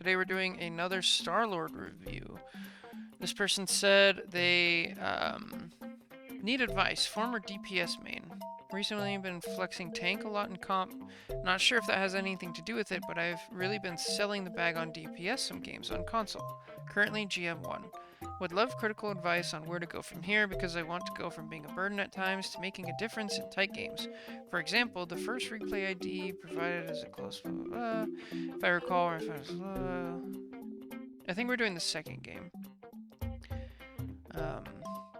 Today we're doing another Star-Lord review. This person said they need advice. Former DPS main. Recently been flexing tank a lot in comp. Not sure if that has anything to do with it, but I've really been selling the bag on DPS some games on console. Currently GM1. Would love critical advice on where to go from here because I want to go from being a burden at times to making a difference in tight games. For example, the first replay ID provided as a close if I recall, if I was, I think we're doing the second game.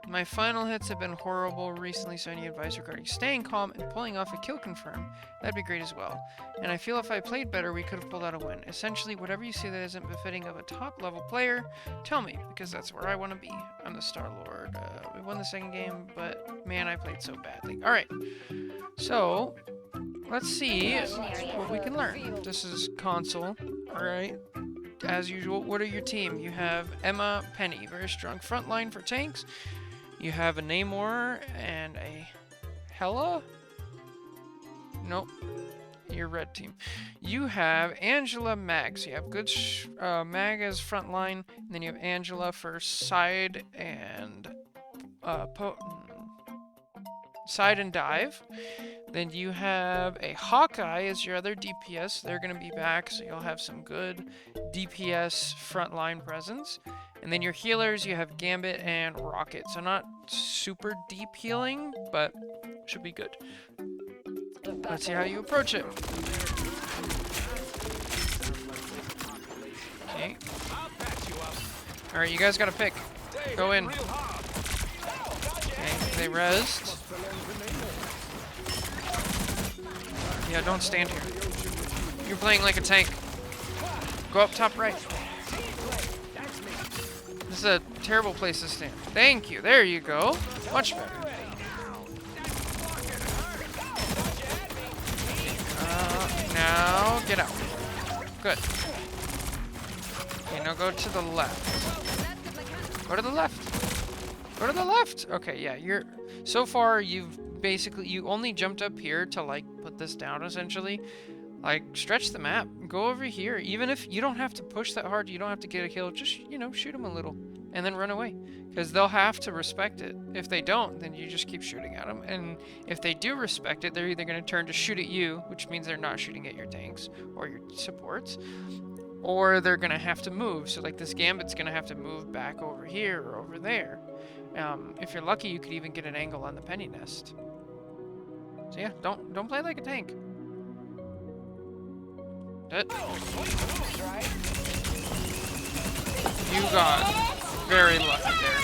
My final hits have been horrible recently, so I need advice regarding staying calm and pulling off a kill confirm. That'd be great as well. And I feel if I played better, we could have pulled out a win. Essentially, whatever you say that isn't befitting of a top-level player, tell me, because that's where I want to be. I'm the Star-Lord. We won the second game, but man, I played so badly. Alright, so let's see what we can learn. This is console, alright. As usual, what are your team? You have Emma, Penny, very strong front line for tanks. You have a Namor and a Hela? Nope. Your red team. You have Angela, Mag. So you have good Mag as front line. And then you have Angela for side and side and dive. Then you have a Hawkeye as your other DPS. They're going to be back, so you'll have some good DPS frontline presence. And then your healers, you have Gambit and Rocket. So not super deep healing, but should be good. Let's see how you approach it. Okay. Alright, you guys gotta pick. Go in. Okay, they rezzed. Yeah, don't stand here. You're playing like a tank. Go up top right. This is a terrible place to stand. Thank you. There you go. Much better. Now get out. Good. Okay, now go to the left. Go to the left. Go to the left. Okay, yeah, you're... So far, you've basically... You only jumped up here to, like, put this down, essentially. Like, stretch the map. Go over here. Even if you don't have to push that hard, you don't have to get a kill. Just, you know, shoot them a little. And then run away. Because they'll have to respect it. If they don't, then you just keep shooting at them. And if they do respect it, they're either going to turn to shoot at you, which means they're not shooting at your tanks or your supports. Or they're going to have to move. So, like, this Gambit's going to have to move back over here or over there. If you're lucky, you could even get an angle on the Penny Nest. So, yeah, don't play like a tank. You got very lucky there.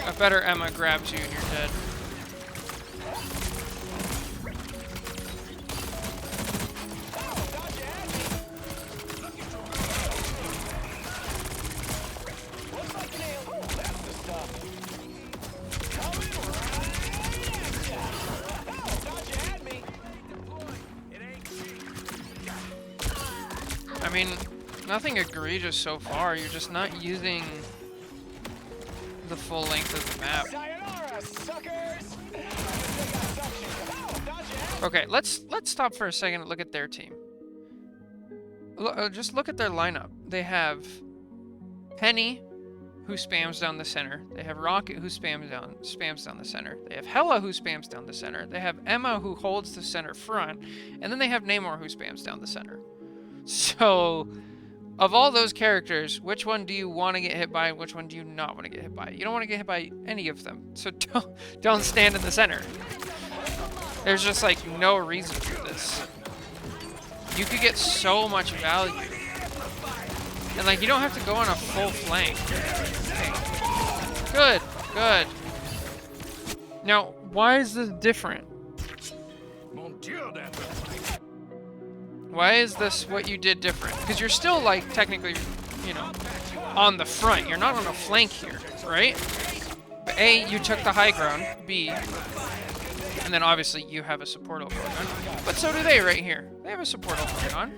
A better Emma grabs you and you're dead. I mean, nothing egregious so far. You're just not using the full length of the map. Okay, let's stop for a second and look at their team. Just look at their lineup. They have Penny, who spams down the center. They have Rocket, who spams down the center. They have Hela, who spams down the center. They have Emma, who holds the center front, and then they have Namor, who spams down the center. So, of all those characters, which one do you want to get hit by and which one do you not want to get hit by? You don't want to get hit by any of them, so don't stand in the center. There's just like no reason for this. You could get so much value. And like you don't have to go on a full flank. Okay. Good, good. Now, why is this different? Why is this what you did different? Because you're still, like, technically, you know, on the front. You're not on a flank here, right? But A, you took the high ground. B, and then obviously you have a support ult going on. But so do they right here. They have a support ult going on.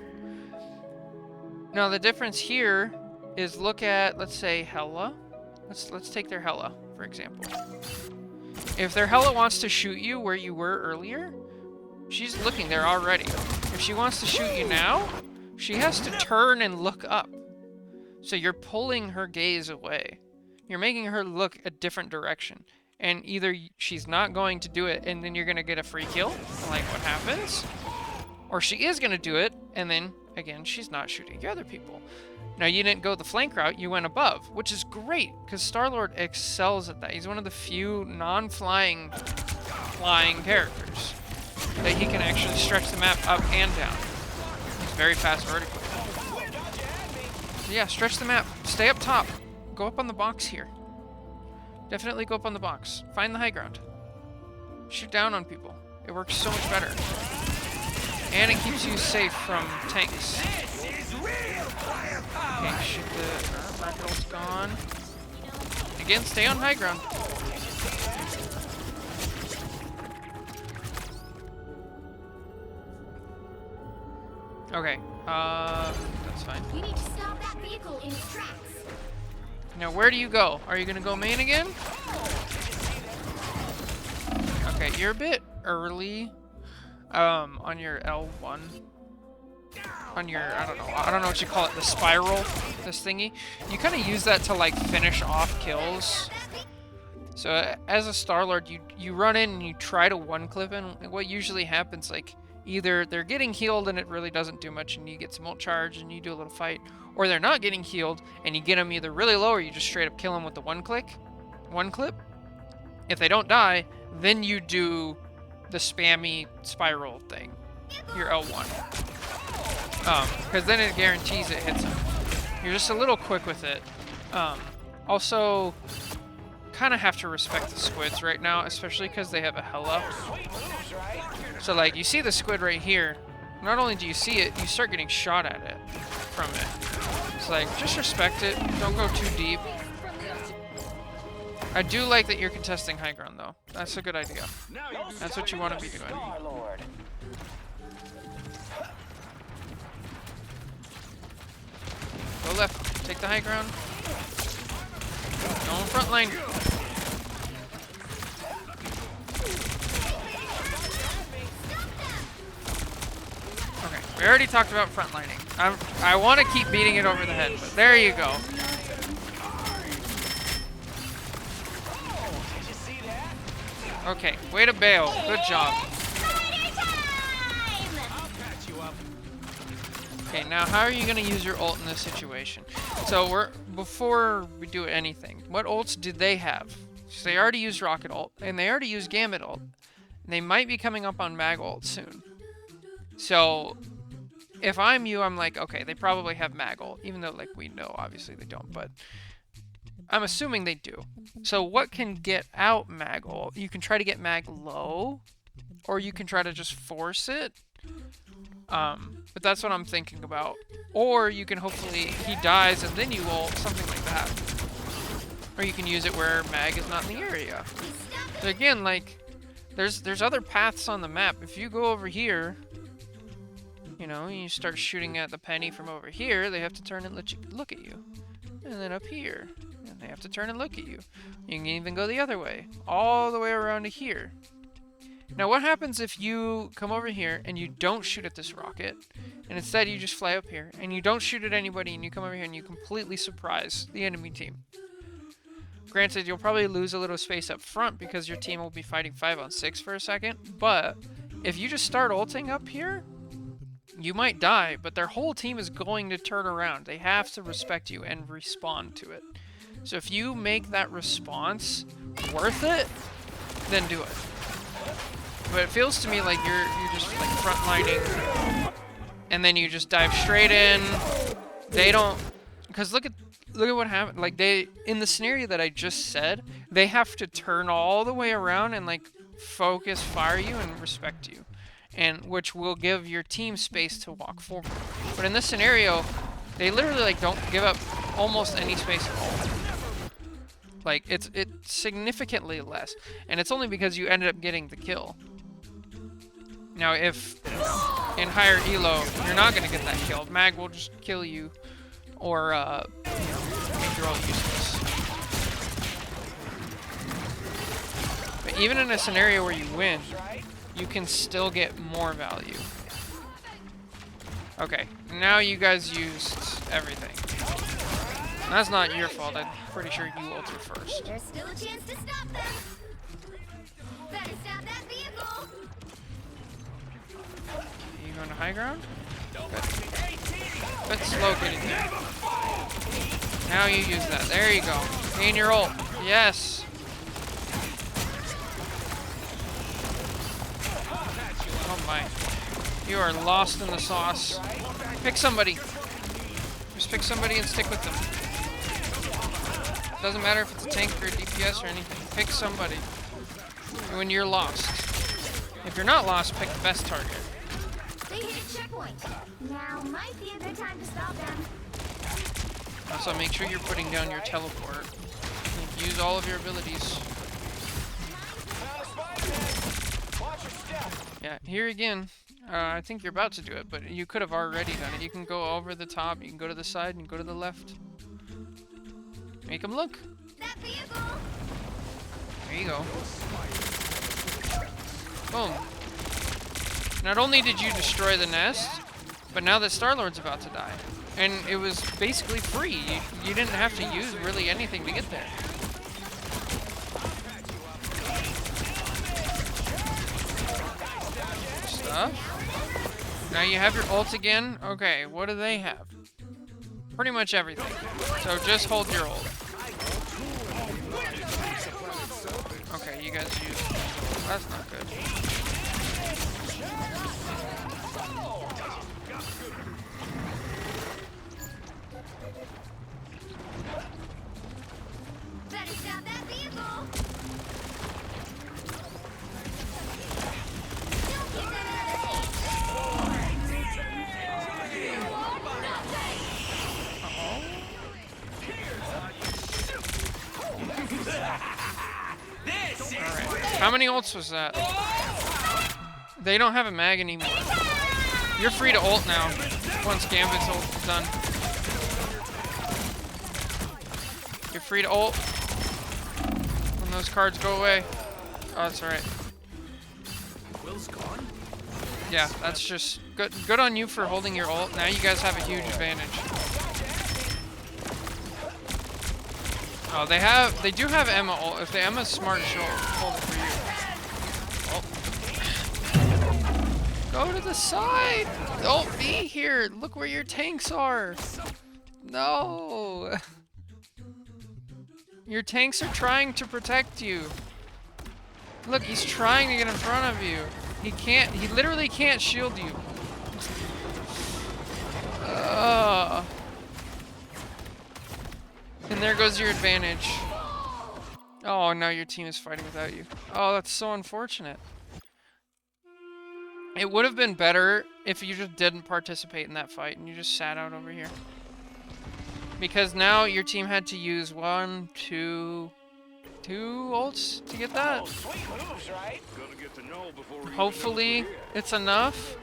Now, the difference here is look at, let's say, Hela. Let's take their Hela, for example. If their Hela wants to shoot you where you were earlier, she's looking there already. If she wants to shoot you now, she has to turn and look up. So you're pulling her gaze away. You're making her look a different direction. And either she's not going to do it and then you're going to get a free kill, like what happens, or she is going to do it and then, again, she's not shooting the other people. Now, you didn't go the flank route, you went above, which is great, because Star-Lord excels at that. He's one of the few non-flying flying characters that he can actually stretch the map up and down. He's very fast vertically. So yeah, stretch the map. Stay up top. Go up on the box here. Definitely go up on the box. Find the high ground. Shoot down on people. It works so much better. And it keeps you safe from tanks. Okay, shoot the rocket ult's gone. Again, stay on high ground. Okay, that's fine. You need to stop that vehicle in its tracks. Now, where do you go? Are you gonna go main again? Okay, you're a bit early, on your L1. On your, I don't know what you call it, the spiral, this thingy. You kind of use that to, like, finish off kills. So, as a Star-Lord, you run in and you try to one-clip, and what usually happens, like, either they're getting healed and it really doesn't do much and you get some ult charge and you do a little fight, or they're not getting healed and you get them either really low or you just straight up kill them with the one clip. If they don't die, then you do the spammy spiral thing, your L1. Because then it guarantees it hits them. You're just a little quick with it. Also, kind of have to respect the squids right now, especially because they have a hella. So, like, you see the squid right here. Not only do you see it, you start getting shot at it from it. It's like, just respect it. Don't go too deep. I do like that you're contesting high ground, though. That's a good idea. That's what you want to be doing. Go left. Take the high ground. Go in front line. Okay, we already talked about frontlining. I want to keep beating it over the head, but there you go. Okay, way to bail. Good job. Okay, now how are you going to use your ult in this situation? So before we do anything, what ults did they have? So they already used rocket ult, and they already used Gambit ult. And they might be coming up on mag ult soon. So if I'm you, I'm like, okay, they probably have mag ult, even though, like, we know obviously they don't, but I'm assuming they do. So what can get out mag ult? You can try to get mag low, or you can try to just force it. But that's what I'm thinking about. Or you can hopefully, he dies and then you ult, something like that. Or you can use it where mag is not in the area. But again, like, there's other paths on the map. If you go over here, you know, you start shooting at the penny from over here, they have to turn and look at you. And then up here, and they have to turn and look at you. You can even go the other way, all the way around to here. Now, what happens if you come over here and you don't shoot at this rocket, and instead you just fly up here, and you don't shoot at anybody, and you come over here and you completely surprise the enemy team? Granted, you'll probably lose a little space up front because your team will be fighting 5-on-6 for a second, but if you just start ulting up here, you might die, but their whole team is going to turn around. They have to respect you and respond to it. So if you make that response worth it, then do it. But it feels to me like you're just like frontlining, and then you just dive straight in. They don't, because look at what happened. Like, they, in the scenario that I just said, they have to turn all the way around and like focus fire you and respect you, and which will give your team space to walk forward. But in this scenario, they literally like don't give up almost any space at all. Like, it's significantly less, and it's only because you ended up getting the kill. Now, if in higher elo, you're not going to get that kill. Mag will just kill you, or, you know, make your ult useless. But even in a scenario where you win, you can still get more value. Okay, now you guys used everything. That's not your fault. I'm pretty sure you ulted first. There's still a chance to stop them. Better stop that vehicle. You going to high ground? Good. Bit slow getting there. Now you use that. There you go. Gain your ult. Yes. Oh my. You are lost in the sauce. Pick somebody. Just pick somebody and stick with them. Doesn't matter if it's a tank or a DPS or anything. Pick somebody. When you're lost. If you're not lost, pick the best target. They hit a checkpoint. Now might be a good time to stop them. Also, make sure you're putting down your teleport. Use all of your abilities. Yeah, here again. I think you're about to do it, but you could have already done it. You can go over the top, you can go to the side, and go to the left. Make them look. That vehicle. There you go. Boom. Not only did you destroy the nest, but now that Star-Lord's about to die. And it was basically free. You didn't have to use really anything to get there. Stuff. Now you have your ult again. Okay, what do they have? Pretty much everything. So just hold your ult. Okay, you guys use... That's not good. Better stop that vehicle. Don't give them Alright. How many ults was that? They don't have a mag anymore. You're free to ult now. Once Gambit's ult is done. You're free to ult. When those cards go away. Oh, that's alright. Will's gone? Yeah, that's just good. Good on you for holding your ult. Now you guys have a huge advantage. Oh, they do have Emma ult. If the Emma's smart, she'll hold it for you. Oh. Go to the side. Don't be here. Look where your tanks are. No. Your tanks are trying to protect you. Look, he's trying to get in front of you. He can't. He literally can't shield you. And there goes your advantage. Oh, now your team is fighting without you. Oh, that's so unfortunate. It would have been better if you just didn't participate in that fight and you just sat out over here. Because now your team had to use two ults to get that. Hopefully it's enough.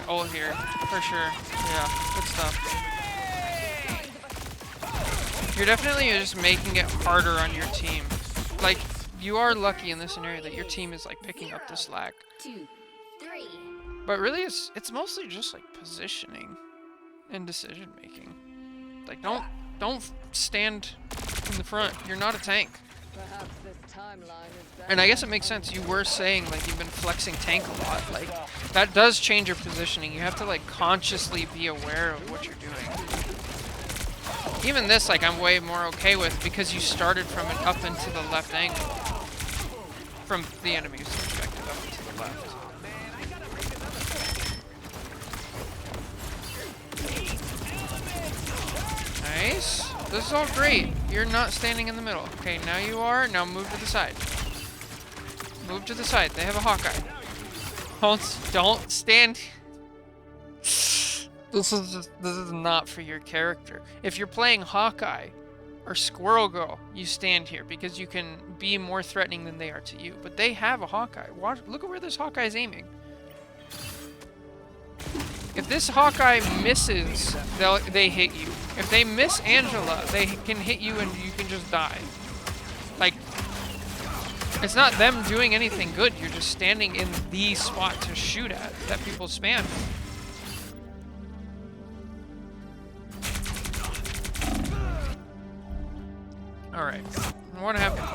Oh, here, for sure. Yeah, good stuff. You're definitely just making it harder on your team. Like, you are lucky in this scenario that your team is like picking up the slack. 2, 3. But really, it's mostly just like positioning and decision making. Like, don't stand in the front. You're not a tank. Perhaps this timeline is better. And I guess it makes sense. You were saying like you've been flexing tank a lot. Like, that does change your positioning. You have to like consciously be aware of what you're doing. Even this, like, I'm way more okay with because you started from an up into the left angle. From the enemy's perspective, up into the left. Nice. This is all great. You're not standing in the middle. Okay, now you are. Now move to the side. Move to the side. They have a Hawkeye. Don't stand. This is not for your character. If you're playing Hawkeye or Squirrel Girl, you stand here because you can be more threatening than they are to you. But they have a Hawkeye. Look at where this Hawkeye is aiming. If this Hawkeye misses, they hit you. If they miss Angela, they can hit you and you can just die. Like, it's not them doing anything good. You're just standing in the spot to shoot at that people spam. Alright. What happened?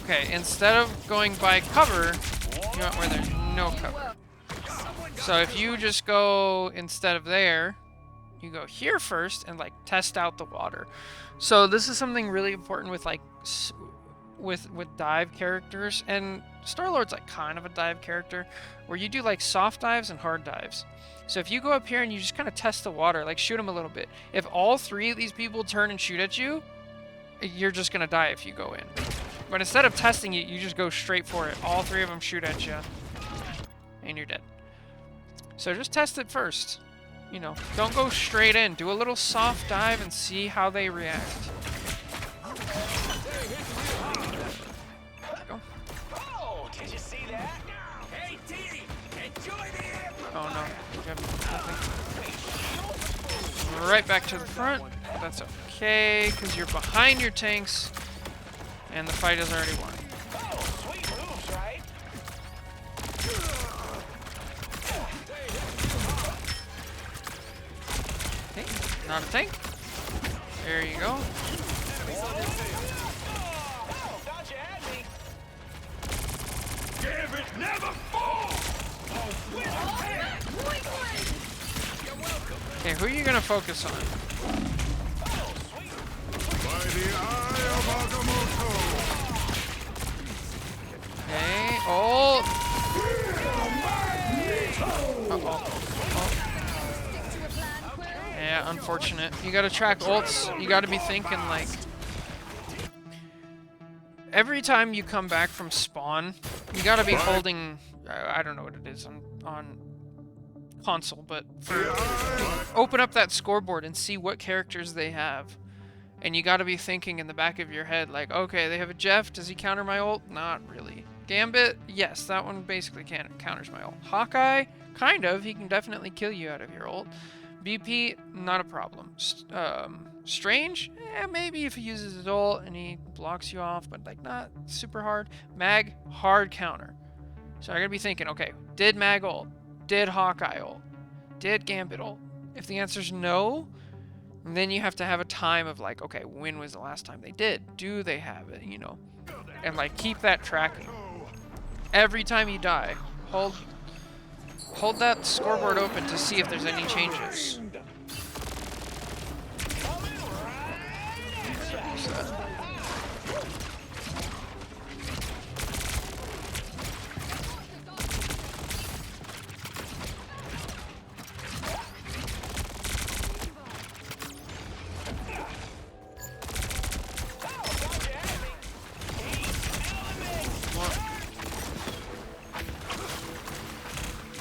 Okay, instead of going by cover, you went where there's no cover. So if you just go, instead of there, you go here first and like test out the water. So this is something really important with like with dive characters, and Star-Lord's like kind of a dive character, where you do like soft dives and hard dives. So if you go up here and you just kind of test the water, like shoot them a little bit. If all three of these people turn and shoot at you, you're just gonna die if you go in. But instead of testing it, you just go straight for it. All three of them shoot at you, and you're dead. So just test it first. You know, don't go straight in. Do a little soft dive and see how they react. Go. Oh, did you see that? Hey, Dee, enjoy the Oh no. You have nothing. Right back to the front. That's okay, because you're behind your tanks, and the fight is already won. Oh, sweet moves, right? Okay, not a tank. There you go. Oh, thought you had me. Gambit never falls. Okay, who are you gonna focus on? By the eye of Agamotto. Okay. Oh. Uh-oh. Oh. Yeah, unfortunate. You gotta track ults. You gotta be thinking like, every time you come back from spawn, you gotta be holding. I don't know what it is on console, but open up that scoreboard and see what characters they have. And you gotta be thinking in the back of your head, like, okay, they have a Jeff, does he counter my ult? Not really. Gambit, yes, that one basically counters my ult. Hawkeye, kind of, he can definitely kill you out of your ult. BP, not a problem. Strange, maybe if he uses his ult and he blocks you off, but like not super hard. Mag, hard counter. So I gotta be thinking, okay, did Mag ult? Did Hawkeye ult? Did Gambit ult? If the answer's no, then you have to have a time of like, okay, when was the last time they did? Do they have it, you know? And like keep that tracking. Every time you die, hold that scoreboard open to see if there's any changes.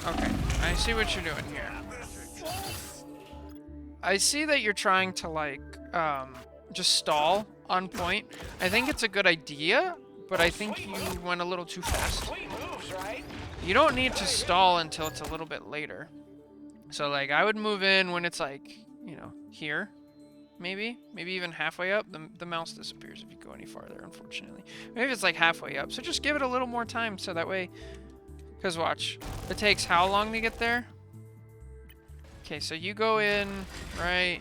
Okay, I see what you're doing here. I see that you're trying to like, just stall on point. I think it's a good idea, but I think you went a little too fast. You don't need to stall until it's a little bit later. So like, I would move in when it's like, you know, here. Maybe even halfway up. The mouse disappears if you go any farther, unfortunately. Maybe it's like halfway up. So just give it a little more time so that way. Because watch, it takes how long to get there? Okay, so you go in right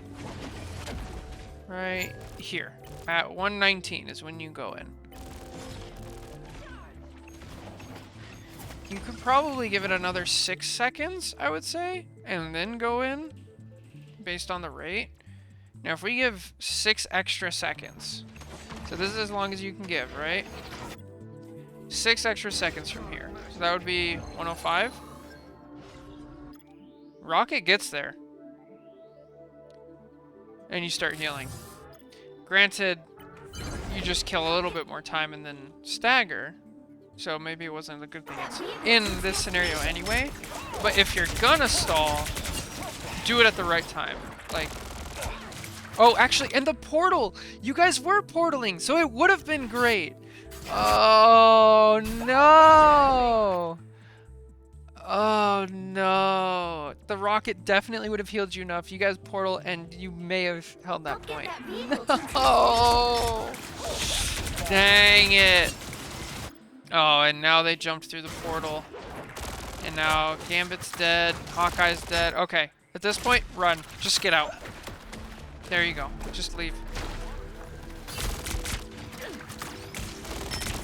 here. At 119 is when you go in. You could probably give it another 6 seconds, I would say, and then go in based on the rate. Now, if we give 6 extra seconds, so this is as long as you can give, right? 6 extra seconds from here. So that would be 105. Rocket gets there. And you start healing. Granted, you just kill a little bit more time and then stagger. So maybe it wasn't a good thing in this scenario anyway. But if you're gonna stall, do it at the right time. Like, oh, actually, and the portal! You guys were portaling, so it would have been great. Oh, no! Oh, no. The rocket definitely would have healed you enough. You guys portal, and you may have held that point. No! Dang it. Oh, and now they jumped through the portal. And now Gambit's dead. Hawkeye's dead. Okay. At this point, run. Just get out. There you go. Just leave.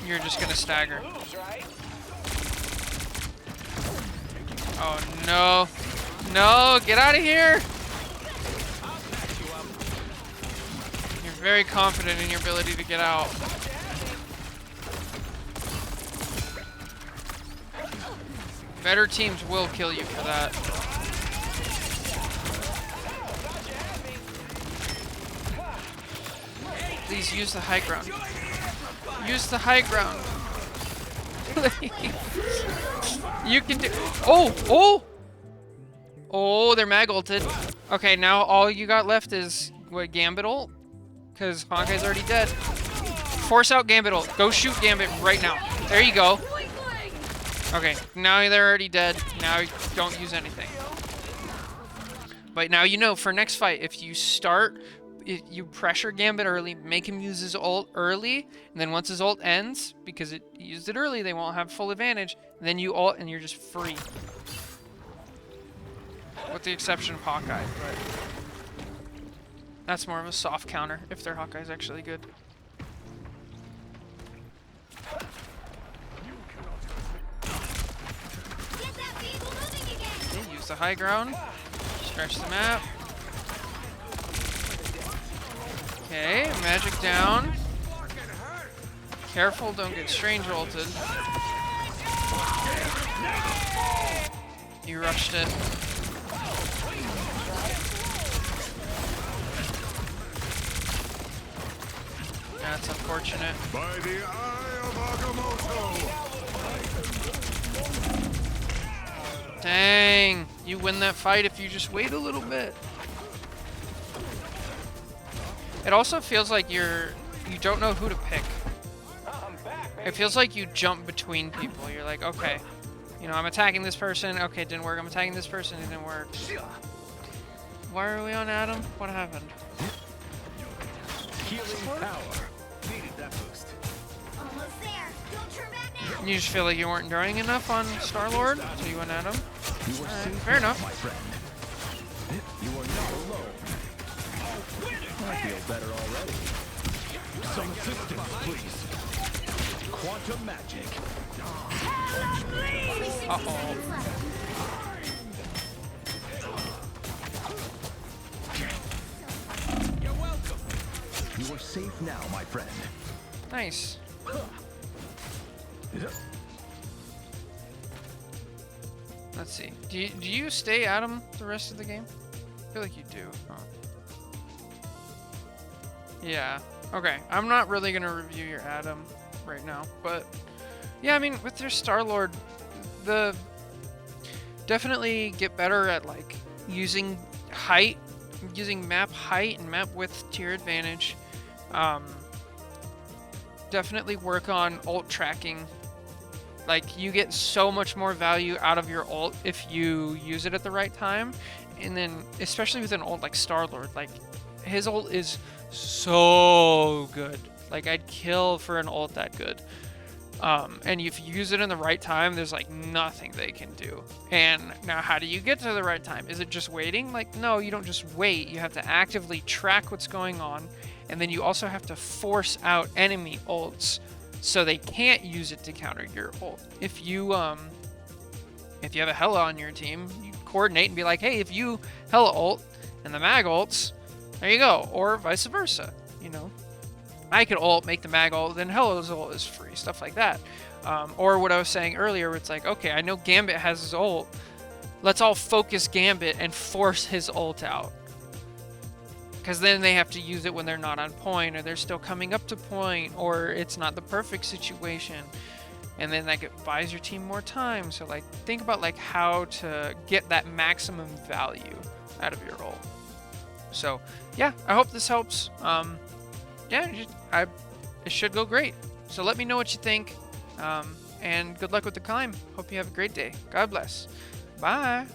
You're just gonna stagger. Moves, right? Oh no. No, get out of here! You're very confident in your ability to get out. Better teams will kill you for that. Please use the high ground. Use the high ground. You can do. Oh! Oh! Oh, they're mag ulted. Okay, now all you got left is what, Gambit ult? Because Honkai's already dead. Force out Gambit ult. Go shoot Gambit right now. There you go. Okay, now they're already dead. Now don't use anything. But now you know for next fight, if you start, you pressure Gambit early, make him use his ult early, and then once his ult ends, because he used it early, they won't have full advantage, and then you ult and you're just free. With the exception of Hawkeye, but that's more of a soft counter if their Hawkeye's actually good. Get that vehicle moving again. Okay, use the high ground. Stretch the map. Okay, magic down. Careful, don't get strange ulted. You rushed it. That's unfortunate. By the eye of Agamotto! Dang, you win that fight if you just wait a little bit. It also feels like you don't know who to pick. It feels like you jump between people. You're like, okay, you know, I'm attacking this person. Okay, it didn't work. I'm attacking this person. It didn't work. Why are we on Adam? What happened? Healing power. Needed that boost. Almost there. Don't turn back now. You just feel like you weren't enduring enough on Star-Lord, so you went at him. Alright, fair enough. My friend. You are not alone. I feel better already. Some assistance, please. Quantum magic. Uh-oh. You're welcome. You are safe now, my friend. Nice. Let's see. Do you stay Adam the rest of the game? I feel like you do. Huh? Yeah. Okay. I'm not really gonna review your Adam right now, but yeah, I mean, with your Star-Lord, definitely get better at like using height, using map height and map width to your advantage. Definitely work on ult tracking. Like, you get so much more value out of your ult if you use it at the right time. And then, especially with an ult like Star-Lord, like, his ult is so good. Like, I'd kill for an ult that good. And if you use it in the right time, there's, like, nothing they can do. And now, how do you get to the right time? Is it just waiting? Like, no, you don't just wait. You have to actively track what's going on. And then you also have to force out enemy ults so they can't use it to counter your ult. If you have a Hela on your team, you coordinate and be like, hey, if you Hela ult and the mag ults, there you go. Or vice versa, you know. I could ult, make the mag ult, then Hela's ult is free, stuff like that. Or what I was saying earlier, where it's like, okay, I know Gambit has his ult. Let's all focus Gambit and force his ult out. Because then they have to use it when they're not on point, or they're still coming up to point, or it's not the perfect situation. And then that buys your team more time. So like, think about like how to get that maximum value out of your ult. So yeah, I hope this helps. Yeah, it should go great. So let me know what you think. And good luck with the climb. Hope you have a great day. God bless. Bye.